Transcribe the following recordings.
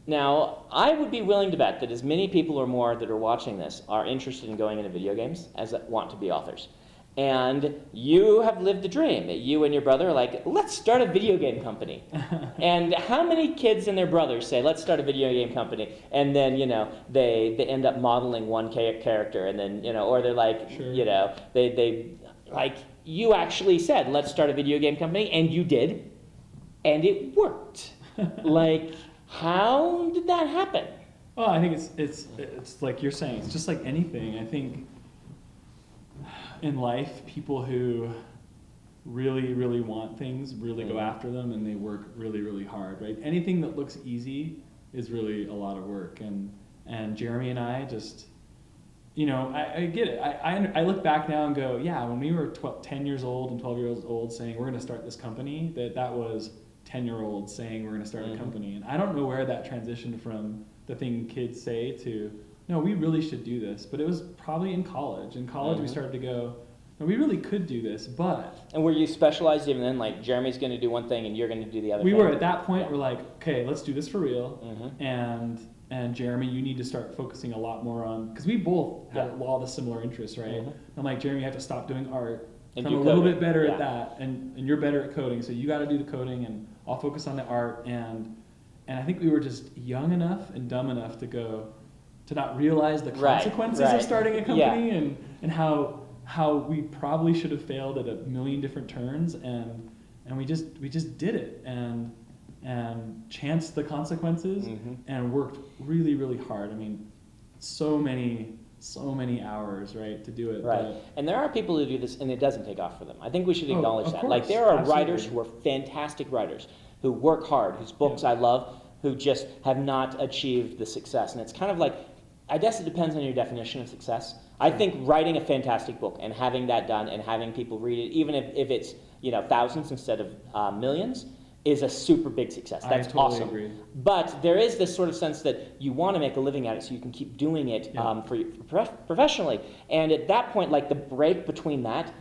Now, I would be willing to bet that as many people or more that are watching this are interested in going into video games as that want to be authors. And you have lived the dream. You and your brother are like, let's start a video game company. And how many kids and their brothers say, let's start a video game company? And then, they end up modeling one character, and then, or they're like, sure. they like, you actually said, let's start a video game company, and you did, and it worked. Like, how did that happen? Well, I think it's like you're saying, it's just like anything. I think in life, people who really, really want things really go after them, and they work really, really hard, right? Anything that looks easy is really a lot of work. And Jeremy and I just, I get it. I look back now and go, yeah, when we were 10 years old and 12 years old saying we're going to start this company, that was 10-year-olds saying we're going to start a company. And I don't know where that transitioned from the thing kids say to, no, we really should do this. But it was probably in college. In college, we started to go, no, we really could do this, but... And were you specialized even then? Like, Jeremy's going to do one thing and you're going to do the other thing? We were, at that point, we're like, okay, let's do this for real. And Jeremy, you need to start focusing a lot more on... Because we both had a lot of similar interests, right? I'm like, Jeremy, you have to stop doing art. And I'm a little bit better at that, and you're better at coding, so you got to do the coding, and I'll focus on the art. And I think we were just young enough and dumb enough to not realize the consequences of starting a company, and how we probably should have failed at a million different turns, and we just did it and chanced the consequences and worked really, really hard. I mean, so many hours, right, to do it. Right. And there are people who do this and it doesn't take off for them. I think we should acknowledge that. Course. Like, there are Absolutely. writers who are fantastic writers, who work hard, whose books I love, who just have not achieved the success. And it's kind of like, I guess it depends on your definition of success. I think writing a fantastic book and having that done and having people read it, even if it's thousands instead of millions, is a super big success. That's I totally awesome. agree. But there is this sort of sense that you want to make a living at it so you can keep doing it professionally. And at that point, like, the break between that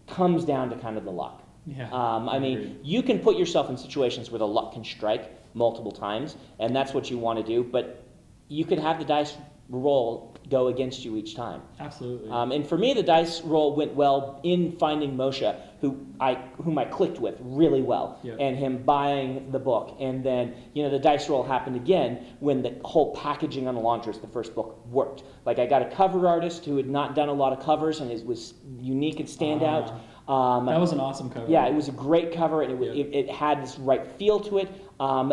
comes down to kind of the luck. Yeah, I mean, you can put yourself in situations where the luck can strike multiple times, and that's what you want to do, but you could have the dice roll go against you each time. Absolutely. And for me, the dice roll went well in finding Moshe, whom I clicked with really well, and him buying the book. And then, the dice roll happened again when the whole packaging on the Launchers, the first book, worked. Like, I got a cover artist who had not done a lot of covers, and it was unique and standout. That was an awesome cover. Yeah, it was a great cover, and it had this right feel to it.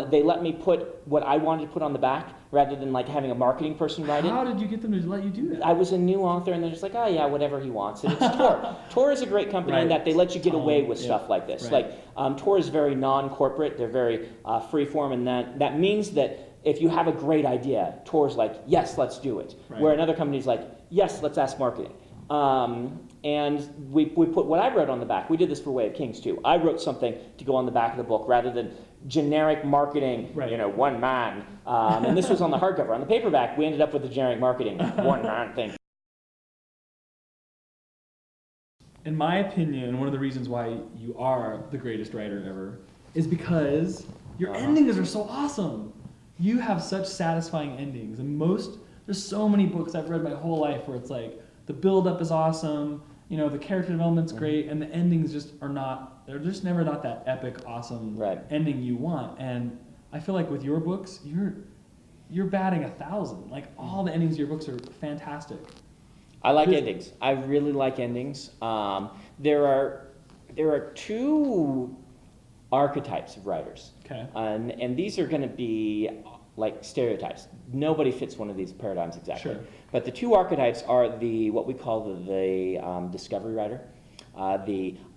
They let me put what I wanted to put on the back, rather than like having a marketing person write it. How did you get them to let you do that? I was a new author, and they're just like, oh yeah, whatever he wants. And it's Tor. Tor is a great company in that they let you get away with stuff like this. Right. Like, Tor is very non-corporate. They're very free-form, and that means that if you have a great idea, Tor's like, yes, let's do it. Right. Where another company's like, yes, let's ask marketing. And we put what I wrote on the back. We did this for Way of Kings too. I wrote something to go on the back of the book rather than generic marketing, one man. And this was on the hardcover. On the paperback, we ended up with the generic marketing, one man thing. In my opinion, one of the reasons why you are the greatest writer ever is because your endings are so awesome. You have such satisfying endings. And there's so many books I've read my whole life where it's like, the build-up is awesome, the character development's great, and the endings they're just never not that epic, awesome ending you want. And I feel like with your books, you're batting 1,000. Like, all the endings of your books are fantastic. I like endings. I really like endings. There are two archetypes of writers. Okay. And these are going to be like stereotypes. Nobody fits one of these paradigms exactly. Sure. But the two archetypes are what we call the discovery writer. I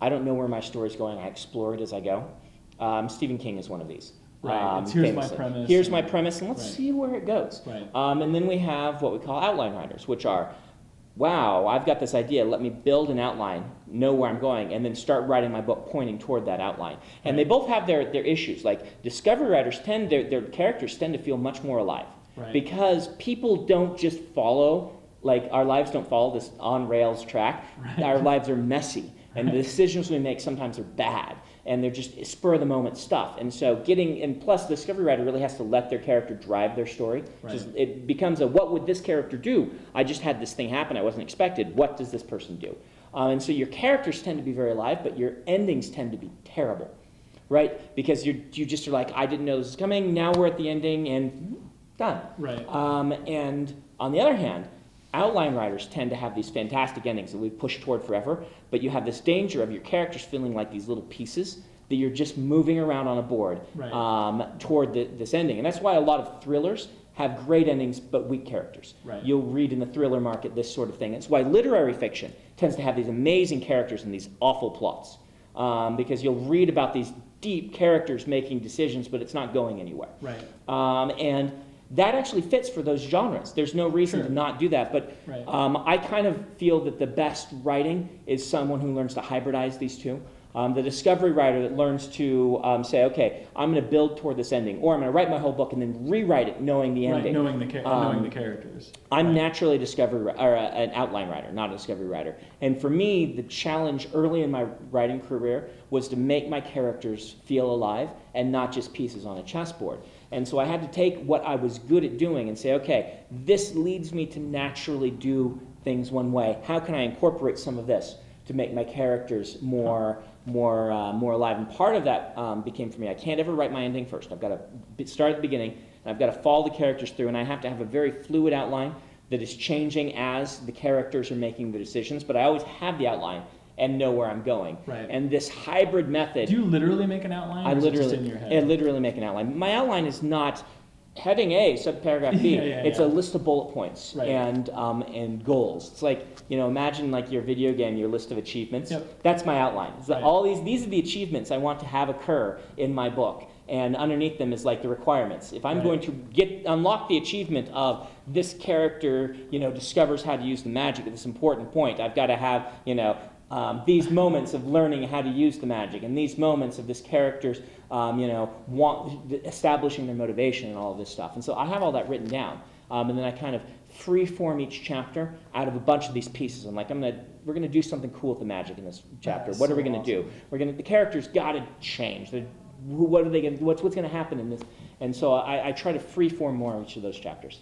don't know where my story's going, I explore it as I go. Stephen King is one of these. Right. Here's my premise. Here's my premise, and let's see where it goes. Right. And then we have what we call outline writers, which are, wow, I've got this idea, let me build an outline, know where I'm going, and then start writing my book pointing toward that outline. And they both have their issues. Like, discovery writers their characters tend to feel much more alive. Right. Because people don't just follow, like, our lives don't follow this on-rails track. Right. Our lives are messy, and the decisions we make sometimes are bad. and they're just spur of the moment stuff. And so and plus the discovery writer really has to let their character drive their story. Right. It becomes what would this character do? I just had this thing happen I wasn't expected. What does this person do? And so your characters tend to be very alive, but your endings tend to be terrible, right? Because you just are like, I didn't know this was coming. Now we're at the ending and done. Right. And on the other hand, outline writers tend to have these fantastic endings that we push toward forever, but you have this danger of your characters feeling like these little pieces that you're just moving around on a board toward this ending. And that's why a lot of thrillers have great endings but weak characters. Right. You'll read in the thriller market this sort of thing. That's why literary fiction tends to have these amazing characters and these awful plots, because you'll read about these deep characters making decisions, but it's not going anywhere. Right. And that actually fits for those genres. There's no reason to not do that. But Right. I kind of feel that the best writing is someone who learns to hybridize these two. The discovery writer that learns to say, okay, I'm going to build toward this ending, or I'm going to write my whole book and then rewrite it knowing the ending. Knowing the characters. I'm naturally an outline writer, not a discovery writer. And for me, the challenge early in my writing career was to make my characters feel alive and not just pieces on a chessboard. And so I had to take what I was good at doing and say, okay, this leads me to naturally do things one way. How can I incorporate some of this to make my characters more alive? And part of that became for me, I can't ever write my ending first. I've got to start at the beginning, and I've got to follow the characters through, and I have to have a very fluid outline that is changing as the characters are making the decisions, but I always have the outline and know where I'm going. Right. And this hybrid method... Do you literally make an outline, or is it just in your head? I literally make an outline. My outline is not heading A, subparagraph B. It's a list of bullet points and goals. It's like, imagine like your video game, your list of achievements. Yep. That's my outline. It's all these are the achievements I want to have occur in my book. And underneath them is like the requirements. If I'm going to unlock the achievement of this character, discovers how to use the magic at this important point, I've got to have, these moments of learning how to use the magic, and these moments of this character's, establishing their motivation and all of this stuff. And so I have all that written down, and then I kind of free-form each chapter out of a bunch of these pieces. I'm like, we're gonna do something cool with the magic in this chapter. What are we gonna do? The characters got to change. What are they gonna? What's gonna happen in this? And so I try to free-form more of each of those chapters.